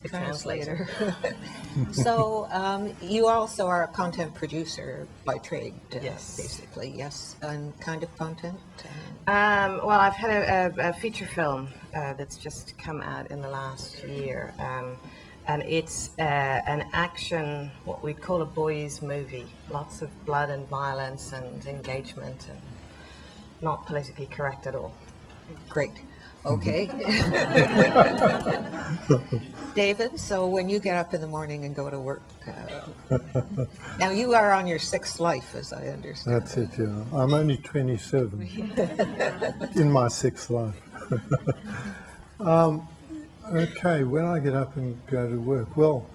translator. So you also are a content producer by trade, Yes. basically, yes, and kind of content? Well, I've had a feature film that's just come out in the last year, and it's an action, what we'd call a boys' movie. Lots of blood and violence and engagement, and not politically correct at all. Great. Okay. David, so when you get up in the morning and go to work, now you are on your sixth life, as I understand. That's it, yeah. I'm only 27 in my sixth life. Okay, when I get up and go to work, well,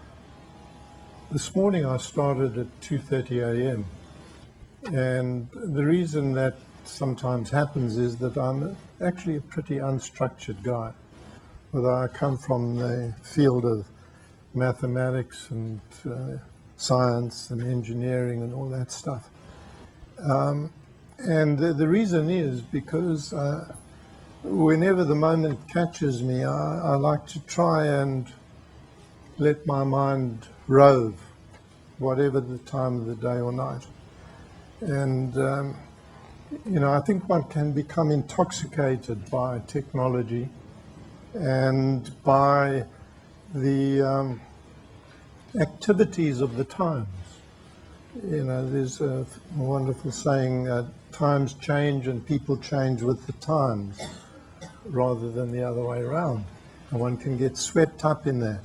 this morning I started at 2:30 a.m. And the reason that sometimes happens is that I'm actually a pretty unstructured guy. Although I come from the field of mathematics and science and engineering and all that stuff. And the reason is because whenever the moment catches me, I like to try and let my mind rove, whatever the time of the day or night. And, you know, I think one can become intoxicated by technology and by the activities of the times. You know, there's a wonderful saying, times change and people change with the times, rather than the other way around. And one can get swept up in that.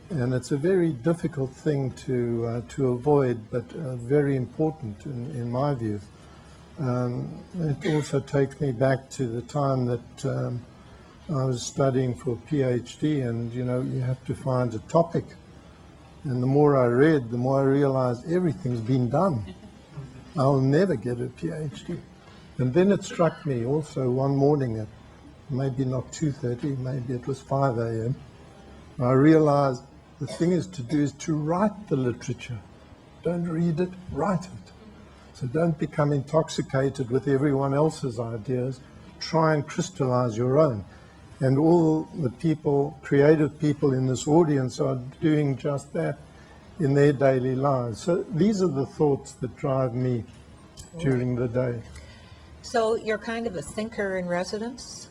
And it's a very difficult thing to avoid, but very important in my view. It also takes me back to the time that I was studying for a PhD, and you know, you have to find a topic. And the more I read, the more I realized everything's been done. I'll never get a PhD. And then it struck me also one morning at maybe not 2:30, maybe it was 5 a.m. I realized the thing is to write the literature. Don't read it, write it. So don't become intoxicated with everyone else's ideas. Try and crystallize your own. And all the people, creative people in this audience are doing just that in their daily lives. So these are the thoughts that drive me during the day. So you're kind of a thinker in residence,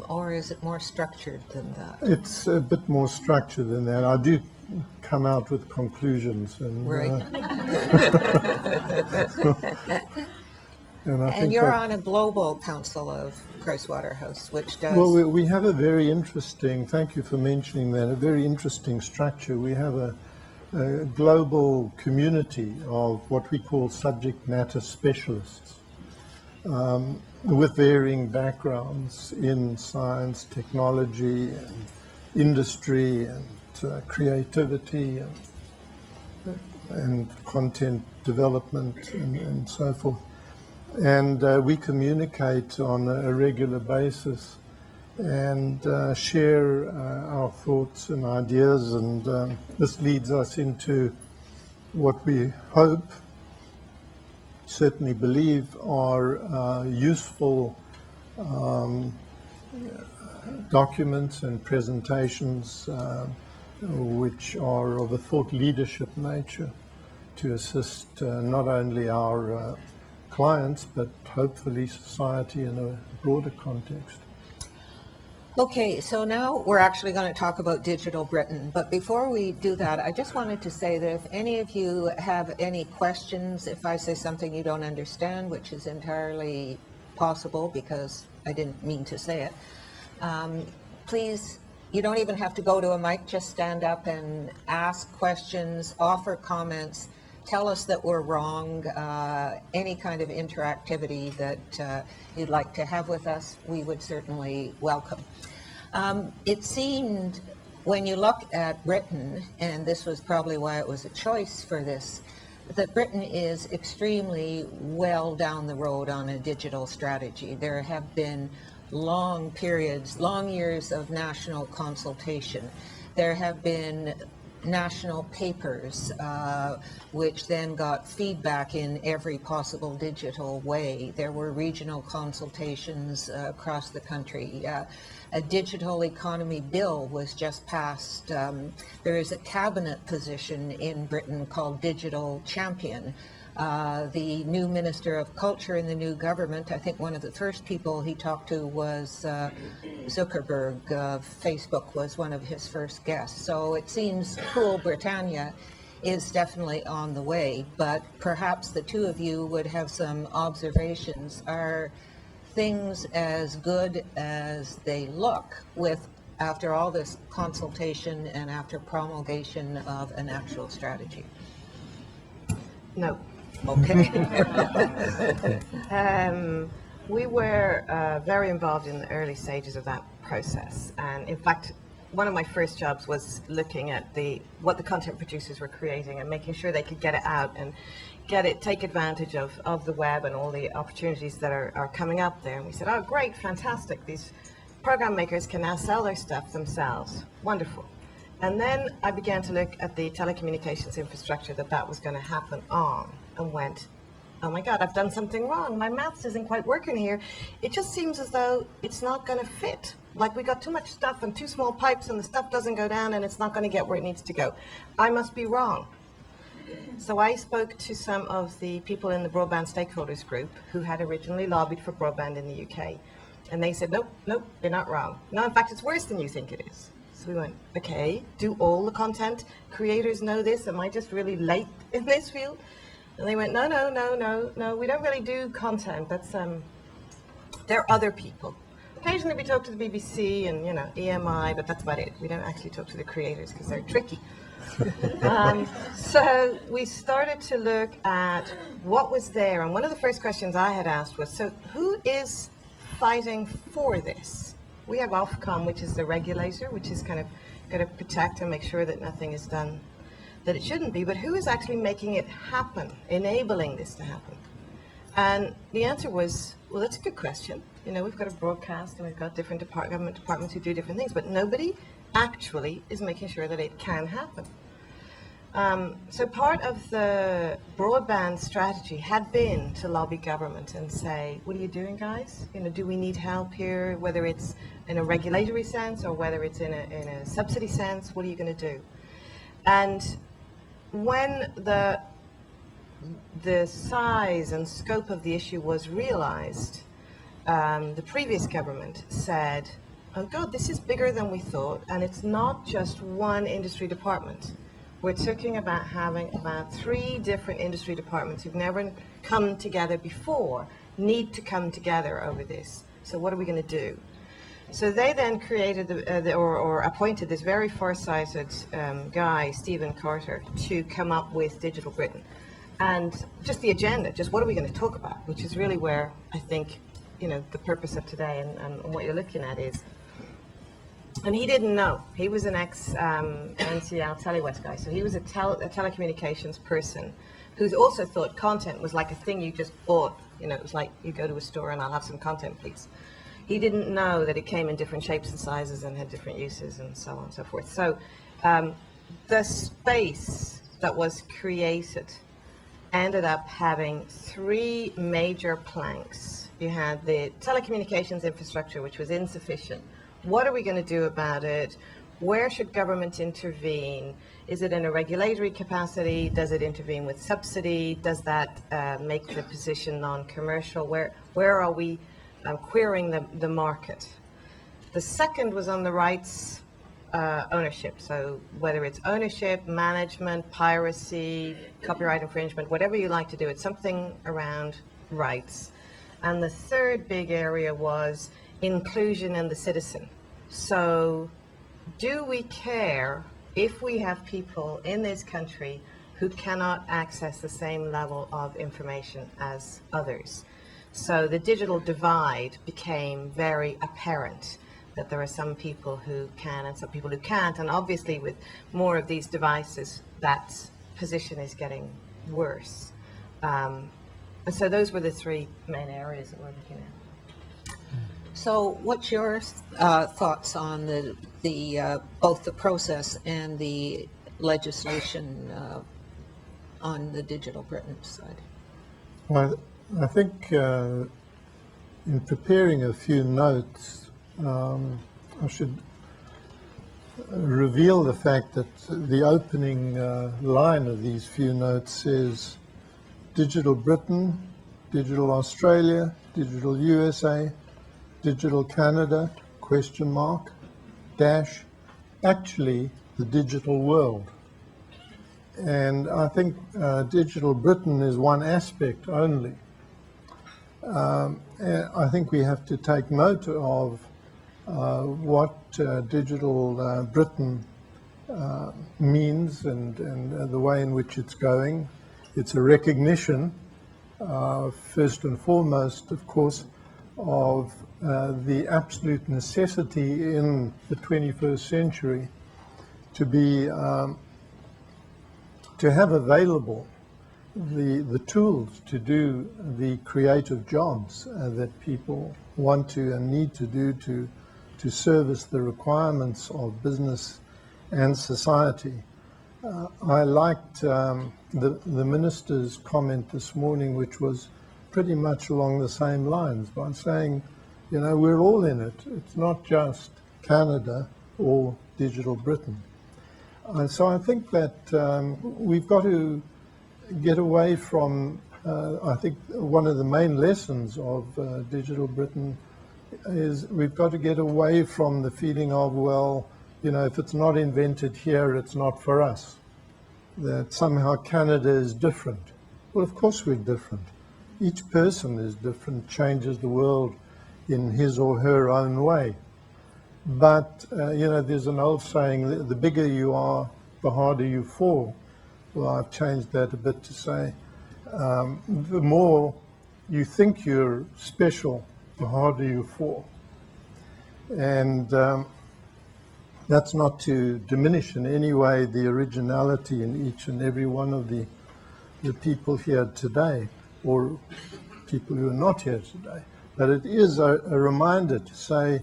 or is it more structured than that? It's a bit more structured than that. I do come out with conclusions. And, right. And you're on a global council of Pricewaterhouse, which does... Well, we have a very interesting, thank you for mentioning that, a very interesting structure. We have a global community of what we call subject matter specialists with varying backgrounds in science, technology, and industry, and creativity, and content development, and so forth. And we communicate on a regular basis and share our thoughts and ideas, and this leads us into what we hope, certainly believe, are useful documents and presentations which are of a thought leadership nature to assist not only our clients, but hopefully society in a broader context. Okay, so now we're actually going to talk about Digital Britain, but before we do that, I just wanted to say that if any of you have any questions, if I say something you don't understand, which is entirely possible because I didn't mean to say it, please, you don't even have to go to a mic, just stand up and ask questions, offer comments, tell us that we're wrong, any kind of interactivity that you'd like to have with us, we would certainly welcome. It seemed, when you look at Britain, and this was probably why it was a choice for this, that Britain is extremely well down the road on a digital strategy. There have been long periods, long years of national consultation. There have been national papers, which then got feedback in every possible digital way. There were regional consultations across the country. A digital economy bill was just passed. There is a cabinet position in Britain called Digital Champion. The new Minister of Culture in the new government, I think one of the first people he talked to was Zuckerberg. Facebook was one of his first guests. So it seems Cool Britannia is definitely on the way, but perhaps the two of you would have some observations. Are things as good as they look after all this consultation and after promulgation of an actual strategy? No. Okay. We were very involved in the early stages of that process, and in fact, one of my first jobs was looking at what the content producers were creating and making sure they could get it out and take advantage of the web and all the opportunities that are coming up there. And we said, oh, great, fantastic. These program makers can now sell their stuff themselves. Wonderful. And then I began to look at the telecommunications infrastructure that was going to happen on, and went, oh my God, I've done something wrong. My maths isn't quite working here. It just seems as though it's not going to fit. Like we got too much stuff and too small pipes and the stuff doesn't go down and it's not going to get where it needs to go. I must be wrong. So I spoke to some of the people in the broadband stakeholders group who had originally lobbied for broadband in the UK. And they said, nope, you're not wrong. No, in fact, it's worse than you think it is. So we went, okay, do all the content creators know this? Am I just really late in this field? And they went, no, we don't really do content. That's, there are other people. Occasionally we talk to the BBC and, EMI, but that's about it. We don't actually talk to the creators because they're tricky. So we started to look at what was there. And one of the first questions I had asked was, so who is fighting for this? We have Ofcom, which is the regulator, which is kind of going to protect and make sure that nothing is done that it shouldn't be, but who is actually making it happen, enabling this to happen? And the answer was, well, that's a good question. We've got a broadcast and we've got different government departments who do different things, but nobody actually is making sure that it can happen. So part of the broadband strategy had been to lobby government and say, what are you doing, guys? Do we need help here, whether it's in a regulatory sense or whether it's in a subsidy sense? What are you going to do? And when the size and scope of the issue was realized, the previous government said, oh God, this is bigger than we thought, and it's not just one industry department. We're talking about having about 3 different industry departments who've never come together before, need to come together over this. So what are we going to do? So they then created or appointed this very far-sighted guy, Stephen Carter, to come up with Digital Britain. And just the agenda, just what are we going to talk about, which is really where I think, the purpose of today and what you're looking at is. And he didn't know. He was an ex-NCL TeleWest guy, so he was a telecommunications person who also thought content was like a thing you just bought. It was like you go to a store and I'll have some content, please. He didn't know that it came in different shapes and sizes and had different uses and so on and so forth. So the space that was created ended up having 3 major planks. You had the telecommunications infrastructure, which was insufficient. What are we going to do about it? Where should government intervene? Is it in a regulatory capacity? Does it intervene with subsidy? Does that make the position non-commercial? Where are we querying the market? The second was on the rights ownership. So whether it's ownership, management, piracy, copyright infringement, whatever you like to do, it's something around rights. And the third big area was inclusion and the citizen. So do we care if we have people in this country who cannot access the same level of information as others? So the digital divide became very apparent, that there are some people who can and some people who can't. And obviously with more of these devices, that position is getting worse. And so those were the 3 main areas that we're looking at. So what's your thoughts on both the process and the legislation on the Digital Britain side? Well, I think in preparing a few notes, I should reveal the fact that the opening line of these few notes says Digital Britain, Digital Australia, Digital USA, Digital Canada, question mark, dash, actually the digital world. And I think Digital Britain is one aspect only. I think we have to take note of what Digital Britain means and the way in which it's going. It's a recognition, first and foremost, of course, of the absolute necessity in the 21st century to be to have available the tools to do the creative jobs that people want to and need to do to service the requirements of business and society. I liked the minister's comment this morning, which was pretty much along the same lines, by saying, you know, we're all in it. It's not just Canada or Digital Britain. So I think that we've got to get away from, I think one of the main lessons of Digital Britain is we've got to get away from the feeling of, well, you know, if it's not invented here, it's not for us. That somehow Canada is different. Well, of course we're different. Each person is different, changes the world in his or her own way. But, you know, there's an old saying, the bigger you are, the harder you fall. Well, I've changed that a bit to say, the more you think you're special, the harder you fall. And that's not to diminish in any way the originality in each and every one of the people here today, or people who are not here today. But it is a reminder to say,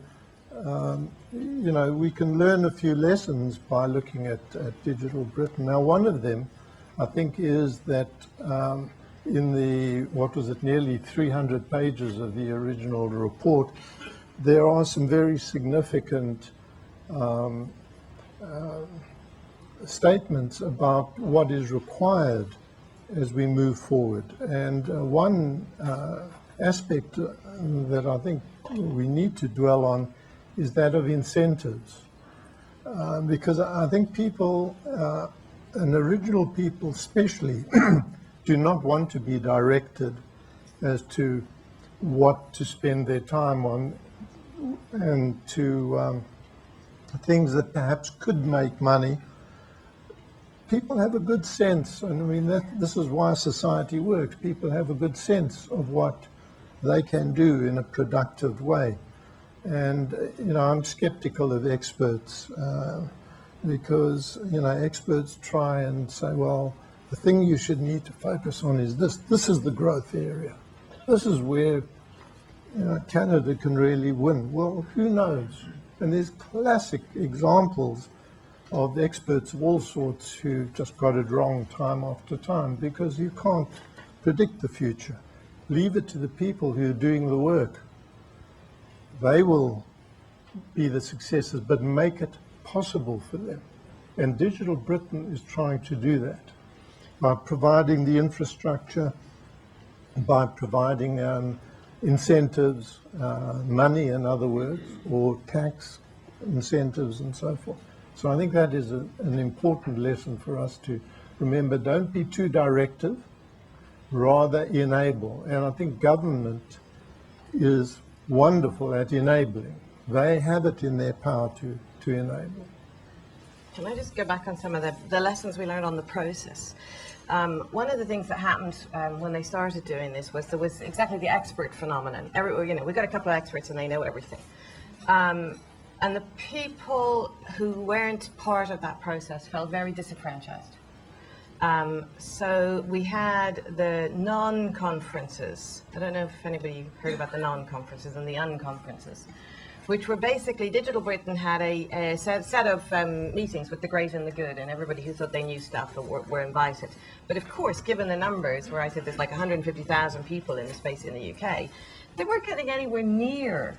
you know, we can learn a few lessons by looking at Digital Britain. Now, one of them, I think, is that in the, what was it, nearly 300 pages of the original report, there are some very significant statements about what is required as we move forward. And one aspect that I think we need to dwell on is that of incentives. Because I think people, and original people especially, do not want to be directed as to what to spend their time on and to things that perhaps could make money. People have a good sense, and I mean, this is why society works. People have a good sense of what they can do in a productive way. And, you know, I'm skeptical of experts because, you know, experts try and say, well, the thing you should need to focus on is this. This is the growth area. This is where, you know, Canada can really win. Well, who knows? And there's classic examples of experts of all sorts who just got it wrong time after time, because you can't predict the future. Leave it to the people who are doing the work. They will be the successors, but make it possible for them. And Digital Britain is trying to do that by providing the infrastructure, by providing incentives, money in other words, or tax incentives and so forth. So I think that is an important lesson for us to remember. Don't be too directive, rather enable. And I think government is wonderful at enabling. They have it in their power to enable. Can I just go back on some of the lessons we learned on the process? One of the things that happened when they started doing this was there was exactly the expert phenomenon. You know, we got a couple of experts and they know everything. And the people who weren't part of that process felt very disenfranchised. So we had the non-conferences. I don't know if anybody heard about the non-conferences and the unconferences, which were basically, Digital Britain had a set of meetings with the great and the good, and everybody who thought they knew stuff were invited. But of course, given the numbers, where I said there's like 150,000 people in the space in the UK, they weren't getting anywhere near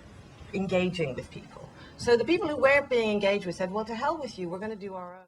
engaging with people. So the people who were being engaged with said, well, to hell with you, we're going to do our own.